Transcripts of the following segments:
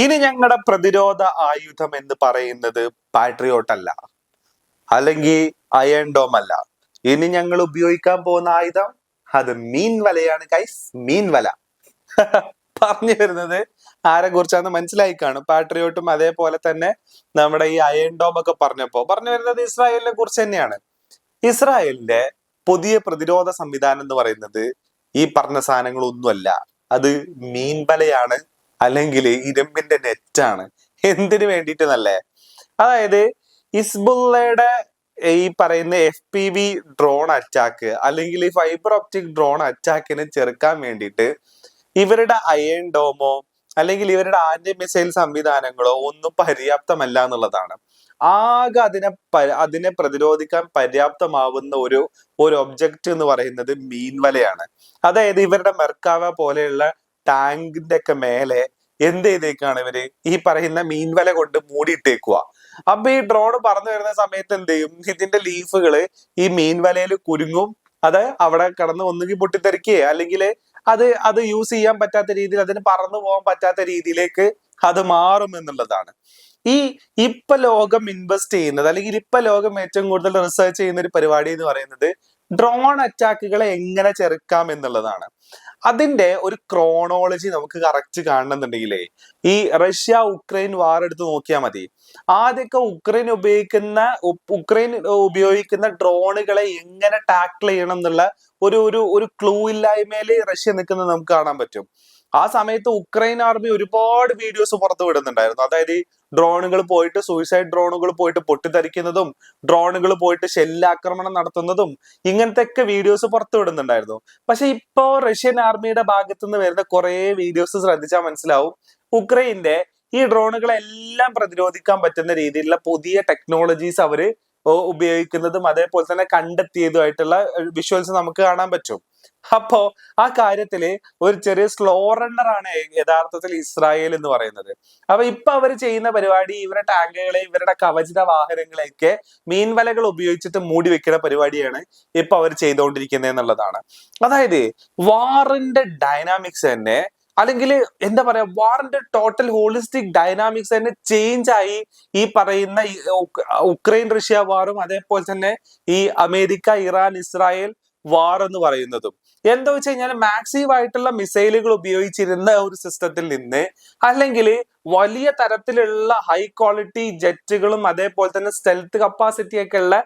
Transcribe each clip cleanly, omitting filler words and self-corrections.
ഇനി ഞങ്ങളുടെ പ്രതിരോധ ആയുധം എന്ന് പറയുന്നത് പാട്രിയോട്ട് അല്ല, അല്ലെങ്കിൽ അയൺ ഡോം അല്ല. ഇനി ഞങ്ങൾ ഉപയോഗിക്കാൻ പോകുന്ന ആയുധം അത് മീൻ വലയാണ് ഗൈസ്, മീൻ വല. പറഞ്ഞു വരുന്നത് ആരെ കുറിച്ചാന്ന് മനസ്സിലായി കാണും. പാട്രിയോട്ടും അതേപോലെ തന്നെ നമ്മുടെ ഈ അയൺ ഡോം ഒക്കെ പറഞ്ഞു വരുന്നത് ഇസ്രായേലിനെ കുറിച്ച് തന്നെയാണ്. ഇസ്രായേലിന്റെ പുതിയ പ്രതിരോധ സംവിധാനം എന്ന് പറയുന്നത് ഈ പറഞ്ഞ സാധനങ്ങളൊന്നുമല്ല, അത് മീൻ വലയാണ്, അല്ലെങ്കിൽ ഇരുമ്പിന്റെ നെറ്റാണ്. എന്തിനു വേണ്ടിയിട്ടെന്നല്ലേ? അതായത് ഹിസ്ബുള്ളയുടെ ഈ പറയുന്ന FPV ഡ്രോൺ അറ്റാക്ക് അല്ലെങ്കിൽ ഈ ഫൈബർ ഒപ്റ്റിക് ഡ്രോൺ അറ്റാക്കിനെ ചെറുക്കാൻ വേണ്ടിയിട്ട് ഇവരുടെ അയൺ ഡോമോ അല്ലെങ്കിൽ ഇവരുടെ ആന്റി മിസൈൽ സംവിധാനങ്ങളോ ഒന്നും പര്യാപ്തമല്ല എന്നുള്ളതാണ്. ആകെ അതിനെ പ്രതിരോധിക്കാൻ പര്യാപ്തമാവുന്ന ഒരു ഒബ്ജക്റ്റ് എന്ന് പറയുന്നത് മീൻവലയാണ്. അതായത് ഇവരുടെ മെർക്കാവ പോലെയുള്ള ടാങ്കിന്റെ ഒക്കെ മേലെ എന്ത് ചെയ്തേക്കാണ് ഇവര് ഈ പറയുന്ന മീൻവല കൊണ്ട് മൂടിയിട്ടേക്കുക. അപ്പൊ ഈ ഡ്രോൺ പറന്നു വരുന്ന സമയത്ത് എന്ത് ചെയ്യും, ഇതിന്റെ ലീഫുകള് ഈ മീൻവലയിൽ കുരുങ്ങും. അത് അവിടെ കിടന്ന് ഒന്നുകിൽ പൊട്ടിത്തെറിക്കുകയോ അല്ലെങ്കിൽ അത് യൂസ് ചെയ്യാൻ പറ്റാത്ത രീതിയിൽ, അതിന് പറന്നു പോകാൻ പറ്റാത്ത രീതിയിലേക്ക് അത് മാറും എന്നുള്ളതാണ്. ഇപ്പൊ ലോകം ഇൻവെസ്റ്റ് ചെയ്യുന്നത് അല്ലെങ്കിൽ ഇപ്പൊ ലോകം ഏറ്റവും കൂടുതൽ റിസർച്ച് ചെയ്യുന്ന ഒരു പരിപാടി എന്ന് പറയുന്നത് ഡ്രോൺ അറ്റാക്കുകളെ എങ്ങനെ ചെറുക്കാം എന്നുള്ളതാണ്. അതിന്റെ ഒരു ക്രോണോളജി നമുക്ക് കറക്റ്റ് കാണണമെന്നുണ്ടെങ്കിലേ ഈ റഷ്യ ഉക്രൈൻ വാർ എടുത്ത് നോക്കിയാൽ മതി. ആദ്യമൊക്കെ ഉക്രൈൻ ഉപയോഗിക്കുന്ന ഡ്രോണുകളെ എങ്ങനെ ടാക്കിൾ ചെയ്യണം എന്നുള്ള ഒരു ക്ലൂ ഇല്ലായ്മയില് റഷ്യ നിൽക്കുന്നത് നമുക്ക് കാണാൻ പറ്റും. ആ സമയത്ത് ഉക്രൈൻ ആർമി ഒരുപാട് വീഡിയോസ് പുറത്തു വിടുന്നുണ്ടായിരുന്നു. അതായത് ഡ്രോണുകൾ പോയിട്ട് സൂയിസൈഡ് ഡ്രോണുകൾ പോയിട്ട് പൊട്ടിത്തെറിക്കുന്നതും ഡ്രോണുകൾ പോയിട്ട് ഷെല്ലാക്രമണം നടത്തുന്നതും ഇങ്ങനത്തെ ഒക്കെ വീഡിയോസ് പുറത്തു വിടുന്നുണ്ടായിരുന്നു. പക്ഷെ ഇപ്പോ റഷ്യൻ ആർമിയുടെ ഭാഗത്തു നിന്ന് വരുന്ന കുറെ വീഡിയോസ് ശ്രദ്ധിച്ചാൽ മനസ്സിലാവും, ഉക്രൈന്റെ ഈ ഡ്രോണുകളെല്ലാം പ്രതിരോധിക്കാൻ പറ്റുന്ന രീതിയിലുള്ള പുതിയ ടെക്നോളജീസ് അവര് ഉപയോഗിക്കുന്നതും അതേപോലെ തന്നെ കണ്ടെത്തിയതുമായിട്ടുള്ള വിഷ്വൽസ് നമുക്ക് കാണാൻ പറ്റും. അപ്പോ ആ കാര്യത്തില് ഒരു ചെറിയ സ്ലോ റണ്ണർ ആണ് യഥാർത്ഥത്തിൽ ഇസ്രായേൽ എന്ന് പറയുന്നത്. അപ്പൊ ഇപ്പൊ അവർ ചെയ്യുന്ന പരിപാടി ഇവരുടെ ടാങ്കുകളെ ഇവരുടെ കവചിത വാഹനങ്ങളെയൊക്കെ മീൻവലകൾ ഉപയോഗിച്ചിട്ട് മൂടി വെക്കുന്ന പരിപാടിയാണ് ഇപ്പൊ അവർ ചെയ്തുകൊണ്ടിരിക്കുന്നത് എന്നുള്ളതാണ്. അതായത് വാറിന്റെ ഡൈനാമിക്സ് തന്നെ, അല്ലെങ്കിൽ എന്താ പറയാ, വാറിന്റെ ടോട്ടൽ ഹോളിസ്റ്റിക് ഡൈനാമിക്സ് തന്നെ ചേഞ്ച് ആയി ഈ പറയുന്ന ഉക്രൈൻ റഷ്യ വാറും അതേപോലെ തന്നെ ഈ അമേരിക്ക ഇറാൻ ഇസ്രായേൽ വാർ എന്ന് പറയുന്നതും. എന്താ വെച്ച് കഴിഞ്ഞാൽ മാക്സീവ് ആയിട്ടുള്ള മിസൈലുകൾ ഉപയോഗിച്ചിരുന്ന ഒരു സിസ്റ്റത്തിൽ നിന്ന് അല്ലെങ്കിൽ വലിയ തരത്തിലുള്ള ഹൈ ക്വാളിറ്റി ജെറ്റുകളും അതേപോലെ തന്നെ സ്റ്റെൽത്ത് കപ്പാസിറ്റി ഒക്കെ ഉള്ള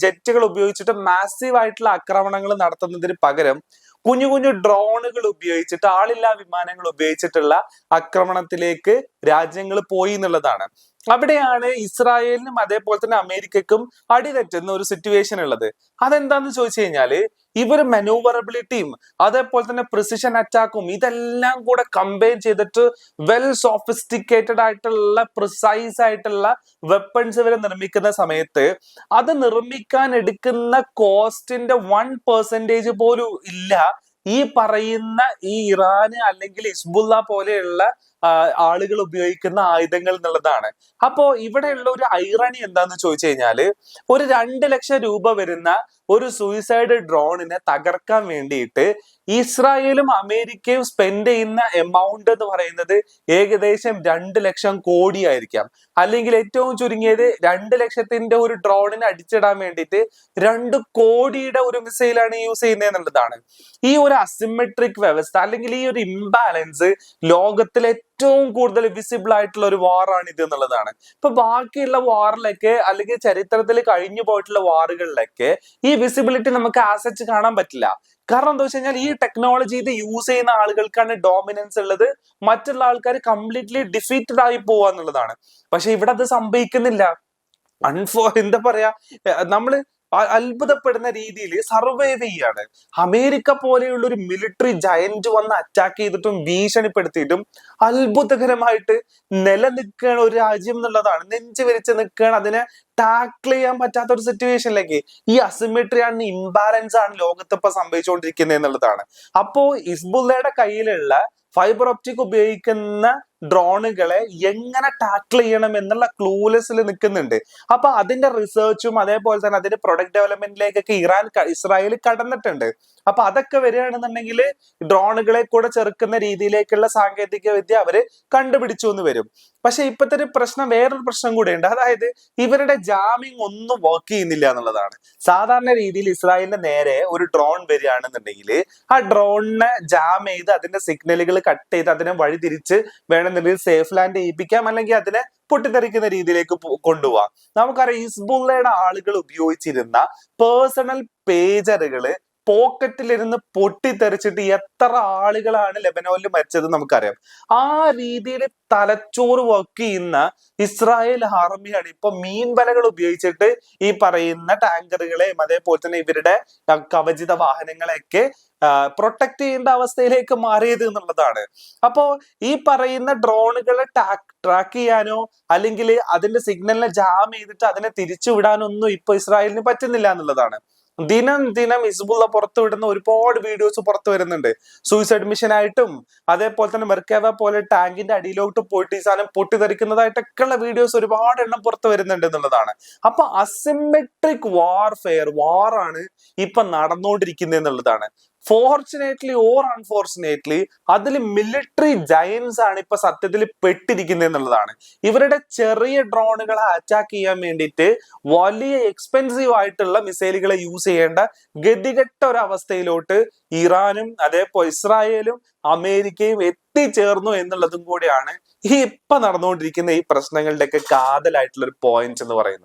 ജെറ്റുകൾ ഉപയോഗിച്ചിട്ട് മാസീവ് ആയിട്ടുള്ള ആക്രമണങ്ങൾ നടത്തുന്നതിന് പകരം കുഞ്ഞു കുഞ്ഞു ഡ്രോണുകൾ ഉപയോഗിച്ചിട്ട് ആളില്ലാ വിമാനങ്ങൾ ഉപയോഗിച്ചിട്ടുള്ള ആക്രമണത്തിലേക്ക് രാജ്യങ്ങൾ പോയി എന്നുള്ളതാണ്. അവിടെയാണ് ഇസ്രായേലിനും അതേപോലെ തന്നെ അമേരിക്കക്കും അടിതെറ്റുന്ന ഒരു സിറ്റുവേഷൻ ഉള്ളത്. അതെന്താന്ന് ചോദിച്ചു കഴിഞ്ഞാല് ഇവർ മനൂവറബിലിറ്റിയും അതേപോലെ തന്നെ പ്രിസിഷൻ അറ്റാക്കും ഇതെല്ലാം കൂടെ കമ്പൈൻ ചെയ്തിട്ട് വെൽ സോഫിസ്റ്റിക്കേറ്റഡ് ആയിട്ടുള്ള പ്രിസൈസ് ആയിട്ടുള്ള വെപ്പൺസ് ഇവരെ നിർമ്മിക്കുന്ന സമയത്ത് അത് നിർമ്മിക്കാൻ എടുക്കുന്ന കോസ്റ്റിന്റെ 1% പോലും ഇല്ല ഈ പറയുന്ന ഈ ഇറാന് അല്ലെങ്കിൽ ഹിസ്ബുള്ള പോലെയുള്ള ആളുകൾ ഉപയോഗിക്കുന്ന ആയുധങ്ങൾ എന്നുള്ളതാണ്. അപ്പോ ഇവിടെയുള്ള ഒരു ഐറണി എന്താന്ന് ചോദിച്ചു കഴിഞ്ഞാല് ഒരു 2 ലക്ഷം രൂപ വരുന്ന ഒരു സൂയിസൈഡ് ഡ്രോണിനെ തകർക്കാൻ വേണ്ടിയിട്ട് ഇസ്രായേലും അമേരിക്കയും സ്പെൻഡ് ചെയ്യുന്ന എമൗണ്ട് എന്ന് പറയുന്നത് ഏകദേശം 2 ലക്ഷം കോടി ആയിരിക്കാം. അല്ലെങ്കിൽ ഏറ്റവും ചുരുങ്ങിയത് 2 ലക്ഷത്തിന്റെ ഒരു ഡ്രോണിനെ അടിച്ചിടാൻ വേണ്ടിയിട്ട് 2 കോടിയുടെ ഒരു മിസൈലാണ് യൂസ് ചെയ്യുന്നത് എന്നുള്ളതാണ്. ഈ ഒരു അസിമെട്രിക് വ്യവസ്ഥ അല്ലെങ്കിൽ ഈ ഒരു ഇംബാലൻസ് ലോകത്തിലെ ഏറ്റവും കൂടുതൽ വിസിബിൾ ആയിട്ടുള്ള ഒരു വാറാണ് ഇത് എന്നുള്ളതാണ്. ഇപ്പൊ ബാക്കിയുള്ള വാറിലൊക്കെ അല്ലെങ്കിൽ ചരിത്രത്തിൽ കഴിഞ്ഞു പോയിട്ടുള്ള വാറുകളിലൊക്കെ ഈ വിസിബിലിറ്റി നമുക്ക് ആസച്ച് കാണാൻ പറ്റില്ല. കാരണം എന്താ വെച്ച് കഴിഞ്ഞാൽ ഈ ടെക്നോളജി ഇത് യൂസ് ചെയ്യുന്ന ആളുകൾക്കാണ് ഡോമിനൻസ് ഉള്ളത്, മറ്റുള്ള ആൾക്കാർ കംപ്ലീറ്റ്ലി ഡിഫീറ്റഡ് ആയി പോവുക എന്നുള്ളതാണ്. പക്ഷെ ഇവിടെ അത് സംഭവിക്കുന്നില്ല. എന്താ പറയാ, നമ്മള് അത്ഭുതപ്പെടുന്ന രീതിയിൽ സർവൈവ് ചെയ്യാണ്. അമേരിക്ക പോലെയുള്ള ഒരു മിലിറ്ററി ജയന്റ് വന്ന് അറ്റാക്ക് ചെയ്തിട്ടും ഭീഷണിപ്പെടുത്തിയിട്ടും അത്ഭുതകരമായിട്ട് നിലനിൽക്കുകയാണ് ഒരു രാജ്യം എന്നുള്ളതാണ്. നെഞ്ചു വിരിച്ച് നിൽക്കുകയാണ്. അതിനെ ടാക്കിൾ ചെയ്യാൻ പറ്റാത്ത ഒരു സിറ്റുവേഷനിലേക്ക് ഈ അസിമെട്രി ആണ്, ഇംബാലൻസ് ആണ് ലോകത്ത് ഇപ്പൊ സംഭവിച്ചുകൊണ്ടിരിക്കുന്നത് എന്നുള്ളതാണ്. അപ്പോ ഹിസ്ബുള്ളയുടെ കയ്യിലുള്ള ഫൈബർ ഒപ്റ്റിക് ഉപയോഗിക്കുന്ന ഡ്രോണുകളെ എങ്ങനെ ടാക്കിൾ ചെയ്യണം എന്നുള്ള ക്ലൂലെസ്സിൽ നിൽക്കുന്നുണ്ട്. അപ്പൊ അതിന്റെ റിസർച്ചും അതേപോലെ തന്നെ അതിന്റെ പ്രൊഡക്റ്റ് ഡെവലപ്മെന്റിലേക്കൊക്കെ ഇസ്രായേൽ കടന്നിട്ടുണ്ട്. അപ്പൊ അതൊക്കെ വരികയാണെന്നുണ്ടെങ്കിൽ ഡ്രോണുകളെ കൂടെ ചെറുക്കുന്ന രീതിയിലേക്കുള്ള സാങ്കേതിക വിദ്യ അവര് കണ്ടുപിടിച്ചു എന്ന് വരും. പക്ഷെ ഇപ്പത്തെ ഒരു പ്രശ്നം, വേറൊരു പ്രശ്നം കൂടെയുണ്ട്. അതായത് ഇവരുടെ ജാമിങ് ഒന്നും വർക്ക് ചെയ്യുന്നില്ല എന്നുള്ളതാണ്. സാധാരണ രീതിയിൽ ഇസ്രായേലിന്റെ നേരെ ഒരു ഡ്രോൺ വരികയാണെന്നുണ്ടെങ്കിൽ ആ ഡ്രോണിനെ ജാം ചെയ്ത് അതിന്റെ സിഗ്നലുകൾ കട്ട് ചെയ്ത് അതിനെ വഴിതിരിച്ച് വേണമെന്നുണ്ടെങ്കിൽ സേഫ് ലാൻഡ് ചെയ്യിപ്പിക്കാം, അല്ലെങ്കിൽ അതിനെ പൊട്ടിത്തെറിക്കുന്ന രീതിയിലേക്ക് കൊണ്ടുപോവാം. നമുക്കറിയാം ഹിസ്ബുള്ളയുടെ ആളുകൾ ഉപയോഗിച്ചിരുന്ന പേഴ്സണൽ പേജറുകള് പോക്കറ്റിലിരുന്ന് പൊട്ടിത്തെറിച്ചിട്ട് എത്ര ആളുകളാണ് ലെബനോനിൽ മരിച്ചത് നമുക്കറിയാം. ആ രീതിയിൽ തലച്ചോറ് വർക്ക് ചെയ്യുന്ന ഇസ്രായേൽ ആർമിയാണ് ഇപ്പൊ മീൻവലകൾ ഉപയോഗിച്ചിട്ട് ഈ പറയുന്ന ടാങ്കറുകളെയും അതേപോലെ തന്നെ ഇവരുടെ കവചിത വാഹനങ്ങളെയൊക്കെ പ്രൊട്ടക്ട് ചെയ്യേണ്ട അവസ്ഥയിലേക്ക് മാറിയത് എന്നുള്ളതാണ്. അപ്പോ ഈ പറയുന്ന ഡ്രോണുകളെ ട്രാക്ക് ചെയ്യാനോ അല്ലെങ്കിൽ അതിന്റെ സിഗ്നലിനെ ജാം ചെയ്തിട്ട് അതിനെ തിരിച്ചു വിടാനോ ഒന്നും ഇപ്പൊ ഇസ്രായേലിന് പറ്റുന്നില്ല എന്നുള്ളതാണ്. ദിനം ദിനം ഹിസ്ബുള്ള പുറത്തു വിടുന്ന ഒരുപാട് വീഡിയോസ് പുറത്തു വരുന്നുണ്ട്. സൂയിസൈഡ് മിഷൻ ആയിട്ടും അതേപോലെ തന്നെ മെർക്കാവ പോലെ ടാങ്കിന്റെ അടിയിലോട്ട് പോയിട്ട് ഈ സാധനം പൊട്ടിത്തെറിക്കുന്നതായിട്ടൊക്കെയുള്ള വീഡിയോസ് ഒരുപാട് എണ്ണം പുറത്തു വരുന്നുണ്ട് എന്നുള്ളതാണ്. അപ്പൊ അസിമെട്രിക് വാറാണ് ഇപ്പൊ നടന്നുകൊണ്ടിരിക്കുന്നത് എന്നുള്ളതാണ്. ഫോർച്ചുനേറ്റ്ലി ഓർ അൺഫോർച്ചുനേറ്റ്ലി അതിൽ മിലിറ്ററി ജയൻസ് ആണ് ഇപ്പൊ സത്യത്തിൽ പെട്ടിരിക്കുന്നത് എന്നുള്ളതാണ്. ഇവരുടെ ചെറിയ ഡ്രോണുകളെ അറ്റാക്ക് ചെയ്യാൻ വേണ്ടിയിട്ട് വലിയ എക്സ്പെൻസീവ് ആയിട്ടുള്ള മിസൈലുകളെ യൂസ് ചെയ്യേണ്ട ഗതികെട്ട ഒരു അവസ്ഥയിലോട്ട് ഇറാനും അതേപോലെ ഇസ്രായേലും അമേരിക്കയും എത്തിച്ചേർന്നു എന്നുള്ളതും കൂടിയാണ് ഈ ഇപ്പൊ നടന്നുകൊണ്ടിരിക്കുന്ന ഈ പ്രശ്നങ്ങളുടെയൊക്കെ കാതലായിട്ടുള്ള ഒരു പോയിന്റ് എന്ന് പറയുന്നത്.